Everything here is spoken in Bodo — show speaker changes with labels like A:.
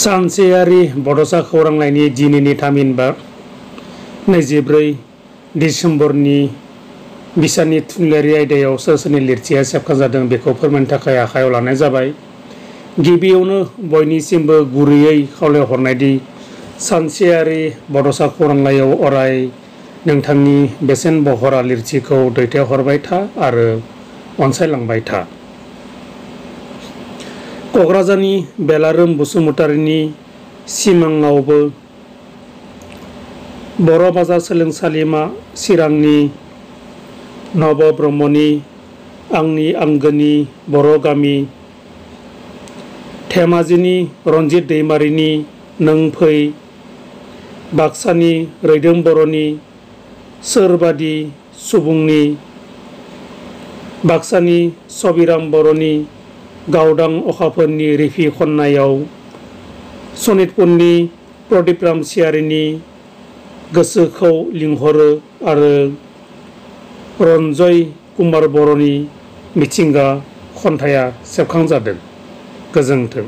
A: सानसेयारि बड'सा खौरांलाइनि दिनैनि थामहिनबा 24 डिसेम्बरनि बिसाननि थुनलाइयारि आयदायाव सोर सोरनि लिरथिया सेबखांजादों बेखौ फोरमायनो थाखाय आखायाव लानाय जाबाय। गिबियावनो बयनिसिमबो गुरैयै खावलायहरनायदि सानसेयारि बड'सा खौरांलाइयाव अराय नोंथांनि बेसेन बहरा लिरथिखौ दैथायहरबाय था आरो अनसायलांबाय था। क'क्राझारनि बेलारोम बसुमतारीनि सिमाङावबो, बर' बाजार सोलोंसालिमा चिरांनि नब ब्रह्मनि आंनि आंगोनि बर' गामि, धेमाजिनि रनजित दैमारिनि नों फै, बाक्सानि रैदोम बर'नि सोरबादि सुबुंनि, बाक्सानि सबिराम बर'नि गावदां अखाफोरनि रिफि खन्नायाव, सनितपुरनि प्रदीप रामसियारिनि गोसोखौ लिंहरो आरो रन्जय कुमार बर'नि मिथिंगा खन्थाइया सेबखांजादों। गोजोन्थों।